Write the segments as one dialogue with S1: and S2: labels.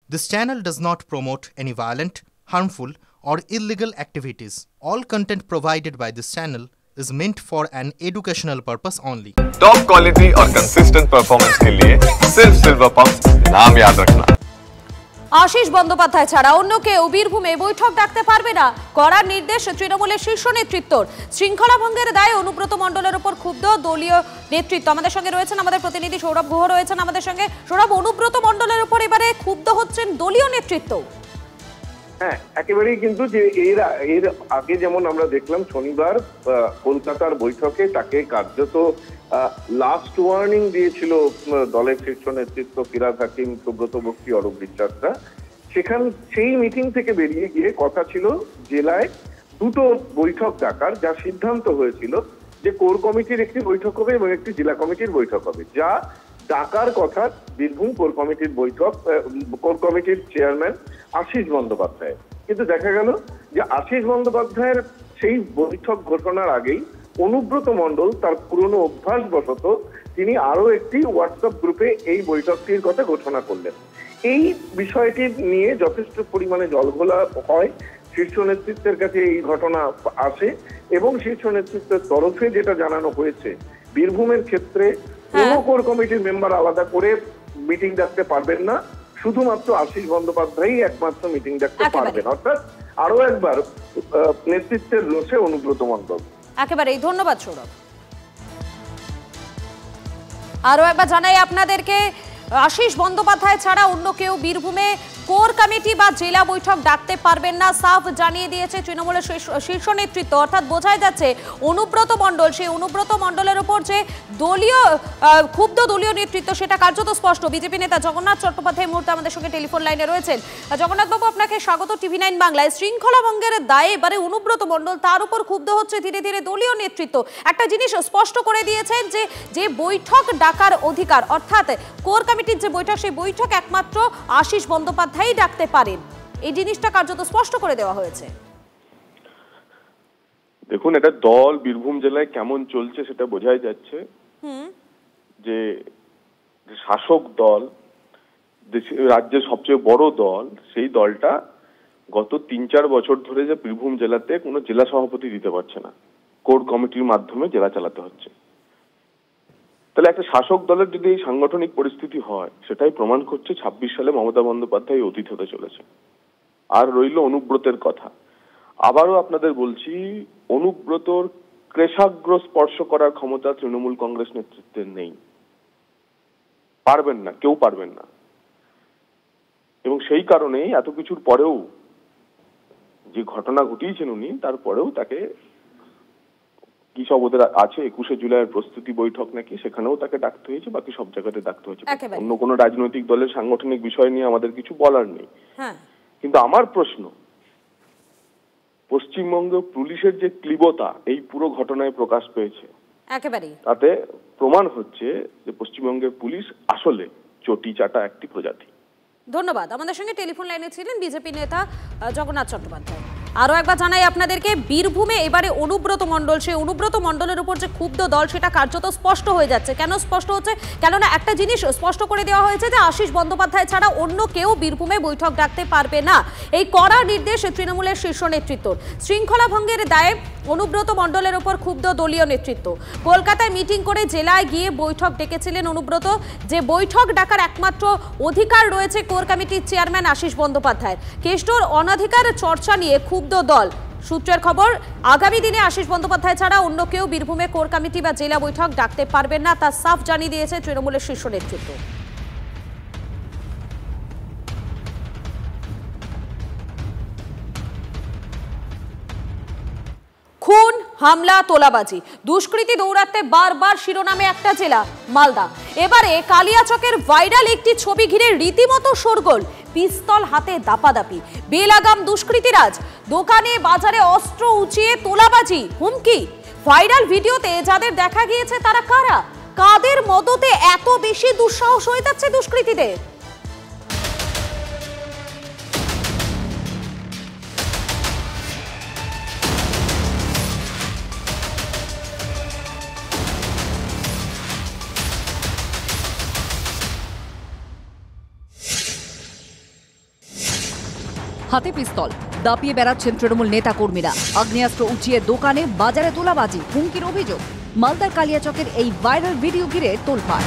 S1: This channel does not promote any violent, harmful, or illegal activities. All content provided by this channel is meant for an educational purpose only.
S2: Top quality और consistent performance के लिए सिर्फ silver pumps नाम याद रखना।
S3: আশিস বন্দ্যোপাধ্যায় ছাড়া অন্য কেউ বীরভূমে বৈঠক ডাকতে পারবে না, করার নির্দেশ তৃণমূলের শীর্ষ নেতৃত্বর। শৃঙ্খলা ভঙ্গের দায়ে অনুব্রত মণ্ডলের উপর ক্ষুব্ধ দলীয় নেতৃত্ব। আমাদের সঙ্গে রয়েছেন আমাদের প্রতিনিধি সৌরভ গুহ, রয়েছেন আমাদের সঙ্গে। সৌরভ, অনুব্রত মণ্ডলের উপর এবারে ক্ষুব্ধ হচ্ছেন দলীয় নেতৃত্ব।
S4: হ্যাঁ, একেবারেই। কিন্তু যে এর আগে যেমন আমরা দেখলাম শনিবার কলকাতার বৈঠকে তাকে কার্যত লাস্ট ওয়ার্নিং দিয়েছিল দলের শীর্ষ নেতৃত্ব ফিরাদ হাকিম, সুব্রত বক্সী, অরূপ বিশ্বাসরা। সেই মিটিং থেকে বেরিয়ে গিয়ে কথা ছিল জেলায় দুটো বৈঠক ডাকার, যা সিদ্ধান্ত হয়েছিল যে কোর কমিটির একটি বৈঠক হবে এবং একটি জেলা কমিটির বৈঠক হবে, যা ডাকার কথা বীরভূম কোর কমিটির বৈঠক, কোর কমিটির চেয়ারম্যান আশিস বন্দ্যোপাধ্যায়। কিন্তু দেখা গেল যে আশিস বন্দ্যোপাধ্যায়ের সেই বৈঠক ঘোষণার আগেই অনুব্রত মণ্ডল তার পুরনো অভ্যাসবশত তিনি আরো একটি হোয়াটসঅ্যাপ গ্রুপে এই বৈঠকটির কথা ঘোষণা করলেন। এই বিষয়টি নিয়ে যথেষ্ট পরিমাণে জলঘোলা হয়, শীর্ষ নেতৃত্বের কাছে এই ঘটনা আসে এবং শীর্ষ নেতৃত্বের তরফে যেটা জানানো হয়েছে, বীরভূমের ক্ষেত্রে কোন কোর কমিটির মেম্বার আলাদা করে মিটিং ডাকতে পারবেন না, শুধুমাত্র আশিস বন্দ্যোপাধ্যায়ই একমাত্র মিটিং ডাকতে পারবেন। অর্থাৎ আরো একবার নেতৃত্বের রোষে অনুব্রত মণ্ডল।
S3: একেবারেই ধন্যবাদ সৌরভ। আরো একবার জানাই আপনাদেরকে, আশিস বন্দ্যোপাধ্যায় ছাড়া অন্য কেউ বীরভূমে কোর কমিটি বা জেলা বৈঠক ডাকতে পারবেন না, সাফ জানিয়ে দিয়েছে তৃণমূলের শীর্ষ নেতৃত্ব। অর্থাৎ বোঝাই যাচ্ছে অনুব্রত মণ্ডল, সেই অনুব্রত মণ্ডলের উপর যে দলীয় ক্ষুব্ধ দলীয় নেতৃত্ব, সেটা কার্যত স্পষ্ট। বিজেপি নেতা জগন্নাথ চট্টোপাধ্যায় মুহূর্তে আমাদের সঙ্গে টেলিফোন লাইনে রয়েছেন। জগন্নাথবাবু, আপনাকে স্বাগত টিভি9 বাংলায়। শৃঙ্খলা ভঙ্গের দায়ে এবারে অনুব্রত মণ্ডল, তার উপর ক্ষুব্ধ হচ্ছে ধীরে ধীরে দলীয় নেতৃত্ব। একটা জিনিস স্পষ্ট করে দিয়েছেন যে বৈঠক ডাকার অধিকার, অর্থাৎ কোর কমিটির যে বৈঠক, সেই বৈঠক একমাত্র আশিস বন্দ্যোপাধ্যায় ডাকতে পারেন। এই জিনিসটা কার্যত স্পষ্ট করে দেওয়া হয়েছে।
S5: দেখুন, এটা দল বীরভূম জেলায় কেমন চলছে সেটা বোঝাই যাচ্ছে। যে শাসক দল, রাজ্যের সবচেয়ে বড় দল, সেই দলটা গত ৩-৪ বছর ধরে যে বীরভূম জেলাতে কোনো জেলা সভাপতি দিতে পারছে না, কোর কমিটির মাধ্যমে জেলা চালাতে হচ্ছে। তাহলে একটা শাসক দলের যদি এই সাংগঠনিক পরিস্থিতি হয়, সেটাই প্রমাণ করছে ২৬ সালে মমতা বন্দ্যোপাধ্যায় অতীত হতে চলেছে। আর রইল অনুব্রতের কথা। আবারও আপনাদের বলছি, অনুব্রতর ক্রেশাগ্র স্পর্শ করার ক্ষমতা তৃণমূল কংগ্রেস নেতৃত্বের নেই, পারবেন না, কেউ পারবেন না। এবং সেই কারণেই এত কিছুর পরেও, যে ঘটনা ঘটিয়েছেন উনি, তারপরেও তাকে কি সব ওদের আছে ২১শে জুলাইয়ের প্রস্তুতি বৈঠক নাকি, সেখানেও তাকে ডাকতে হয়েছে, বাকি সব জায়গাতে ডাকতে হয়েছে। অন্য কোনো রাজনৈতিক দলের সাংগঠনিক বিষয় নিয়ে আমাদের কিছু বলার নেই। কিন্তু আমার প্রশ্ন, পশ্চিমবঙ্গ পুলিশের যে ক্লিবতা এই পুরো ঘটনায় প্রকাশ পেয়েছে, তাতে প্রমাণ হচ্ছে যে পশ্চিমবঙ্গের পুলিশ আসলে চটি চাটা একটি প্রজাতি।
S3: ধন্যবাদ। আমাদের সঙ্গে টেলিফোন লাইনে ছিলেন বিজেপি নেতা জগন্নাথ চট্টোপাধ্যায়। আরো একবার জানাই আপনাদেরকে, বীরভূমে এবারে অনুব্রত মণ্ডল, সেই অনুব্রত মণ্ডলের উপর যে ক্ষুব্ধ দল, সেটা কার্যত স্পষ্ট হয়ে যাচ্ছে। কেন স্পষ্ট হচ্ছে? কেননা একটা জিনিস স্পষ্ট করে দেওয়া হয়েছে যে আশিস বন্দ্যোপাধ্যায় ছাড়া অন্য কেউ বীরভূমে বৈঠক ডাকতে পারবে না। এই কড়া নির্দেশ তৃণমূলের শীর্ষ নেতৃত্ব। শৃঙ্খলা ভঙ্গের দায়ে অনুব্রত মণ্ডলের উপর ক্ষুব্ধ দলীয় নেতৃত্ব। কলকাতায় মিটিং করে জেলায় গিয়ে বৈঠক ডেকেছিলেন অনুব্রত। যে বৈঠক ডাকার একমাত্র অধিকার রয়েছে কোর কমিটির চেয়ারম্যান আশিস বন্দ্যোপাধ্যায়। কেষ্টর অনাধিকার চর্চা নিয়ে ক্ষুব্ধ দল। সূত্রের খবর, আগামী দিনে আশিস বন্দ্যোপাধ্যায় ছাড়া অন্য কেউ বীরভূমে কোর কমিটি বা জেলা বৈঠক ডাকতে পারবেন না, তা সাফ জানিয়ে দিয়েছে তৃণমূলের শীর্ষ নেতৃত্ব। খুন, হামলা, তোলাবাজি, দুষ্কৃতী দৌরাত্মে বারবার শিরোনামে একটা জেলা মালদা। এবারে কালিয়াচকের ভাইরাল একটি ছবি ঘিরে রীতিমতো শোরগোল। পিস্তল হাতে দাপাদাপি, বেলাগাম দুষ্কৃতীরাজ, দোকানে বাজারে অস্ত্র উঁচিয়ে তোলাবাজি, হুমকি। ভাইরাল ভিডিওতে যাদের দেখা গিয়েছে তারা কারা? কাদের মদতে এত বেশি দুঃসাহস হয়ে যাচ্ছে দুষ্কৃতীদের?
S6: হাতে পিস্তল, দাপিয়ে বেড়াচ্ছেন তৃণমূল নেতা কর্মীরা। আগ্নেয়াস্ত্র উঁচিয়ে দোকানে বাজারে তোলাবাজি, হুমকির অভিযোগ। মালদার কালিয়াচকের এই ভাইরাল ভিডিও ঘিরে তোলপাড়।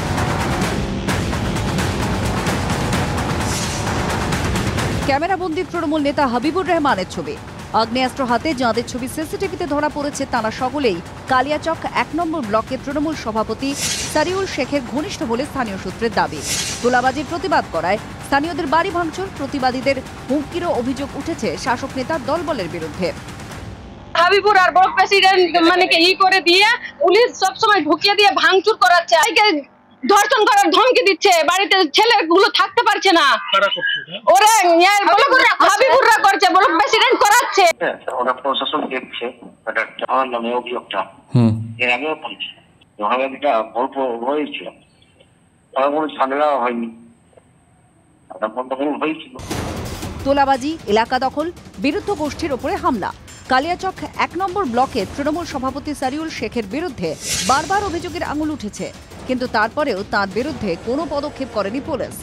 S6: ক্যামেরাবন্দি তৃণমূল নেতা হাবিবুর রহমানের ছবি। আগ্নেয়াস্ত্র হাতে যাঁদের ছবি সিসিটিভিতে ধরা পড়েছে তারা সকলেই কালিয়াচক ১ নম্বর ব্লকের তৃণমূল সভাপতি সারিউল শেখের ঘনিষ্ঠ বলে স্থানীয় সূত্রের দাবি। তোলাবাজির প্রতিবাদ করায় স্থানীয়দের বাড়ি ভাঙচুর, প্রতিবাদীদের হুমকিরও অভিযোগ উঠেছে শাসক নেতার দলবলের বিরুদ্ধে।
S7: হাবিবুর আর ব্লক প্রেসিডেন্ট মানে করে দিয়ে পুলিশ সবসময় ঢুকিয়ে দিয়ে ভাঙচুর করাচ্ছে, ধর্ষণ করার ধমকি দিচ্ছে, বাড়িতে ছেলেগুলো থাকতে পারছে না। ওরা হাবিবুররা করছে, ব্লক প্রেসিডেন্ট করাচ্ছে।
S8: ওরা প্রশাসন দেখছে, এটা আমার নামে অভিযোগটা এর আগেও পাচ্ছি, যখন একটা গল্প হয়েছিল, কোনো ঝামেলা হয়নি, হয়েছিল।
S6: তোলাবাজি, এলাকা দখল, বিরুদ্ধ গোষ্ঠীর ওপরে হামলা। কালিয়াচক ১ নম্বর ব্লকে তৃণমূল সভাপতি সারিউল শেখের বিরুদ্ধে বারবার অভিযোগের আঙুল উঠেছে, কিন্তু তারপরেও তার বিরুদ্ধে কোনো পদক্ষেপ করেনি পুলিশ।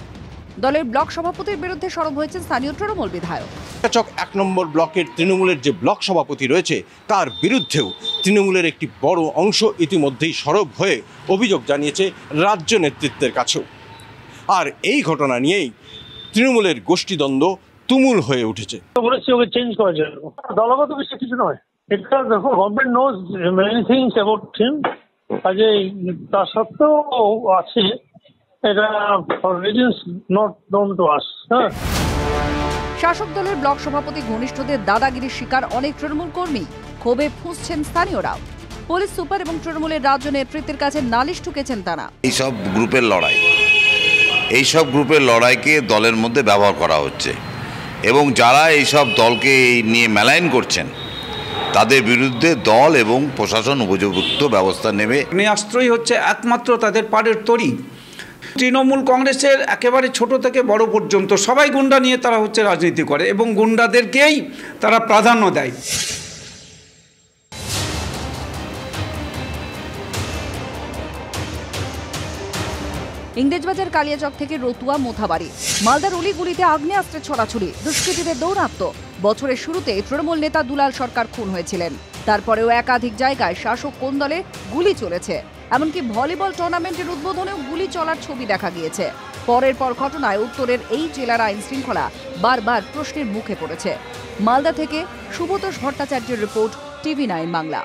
S6: দলের ব্লক সভাপতির বিরুদ্ধে সরব হয়েছেন স্থানীয় তৃণমূল বিধায়ক।
S9: কালিয়াচক ১ নম্বর ব্লকের তৃণমূলের যে ব্লক সভাপতি রয়েছে তার বিরুদ্ধেও তৃণমূলের একটি বড় অংশ ইতিমধ্যেই সরব হয়ে অভিযোগ জানিয়েছে রাজ্য নেতৃত্বের কাছেও। আর এই ঘটনা নিয়েই তৃণমূলের গোষ্ঠীদ্বন্দ্ব তুমুল হয়ে উঠেছে।
S10: বলেছি ওকে চেঞ্জ করার জন্য, দলগত বিষয় কিছু নয়। এটা দেখো, government knows many things about him, কাজে তা সত্ত্বেও আছে, এটা for reasons not known to us.
S6: শাসক দলের ব্লক সভাপতি ঘনিষ্ঠদের দাদাগিরির শিকার অনেক তৃণমূল কর্মী, ক্ষোভে ফুঁসছেন স্থানীয়রাও। পুলিশ সুপার এবং তৃণমূলের রাজ্য নেতৃত্বের কাছে নালিশ ঠুকেছেন তারা।
S11: এইসব গ্রুপের লড়াইকে দলের মধ্যে ব্যবহার করা হচ্ছে এবং যারা এইসব দলকে নিয়ে মেলাইন করছেন তাদের বিরুদ্ধে দল এবং প্রশাসন উপযুক্ত ব্যবস্থা নেবে।
S12: আগ্নেয়াস্ত্রই হচ্ছে একমাত্র তাদের পাড়ের তরি। তৃণমূল কংগ্রেসের একেবারে ছোট থেকে বড় পর্যন্ত সবাই গুন্ডা নিয়ে তারা হচ্ছে রাজনীতি করে এবং গুন্ডাদেরকেই তারা প্রাধান্য দেয়।
S6: ইংরেজবাজার কালিয়াচক থেকে রতুয়া মোথাবাড়ি, মালদার অলিগুলিতে আগ্নেয়াস্ত্রের ছড়াছড়ি, দুষ্কৃতীদের দৌরাত্ম্য। বছরের শুরুতে তৃণমূল নেতা দুলাল সরকার খুন হয়েছিলেন, তারপরেও একাধিক জায়গায় শাসক কোন দলে গুলি চলেছে। এমনকি ভলিবল টুর্নামেন্টের উদ্বোধনেও গুলি চলার ছবি দেখা গিয়েছে। পরের পর ঘটনায় উত্তরের এই জেলার আইন শৃঙ্খলা বারবার প্রশ্নের মুখে পড়েছে। মালদা থেকে শুভতোষ ভট্টাচার্যের রিপোর্ট, TV9 বাংলা।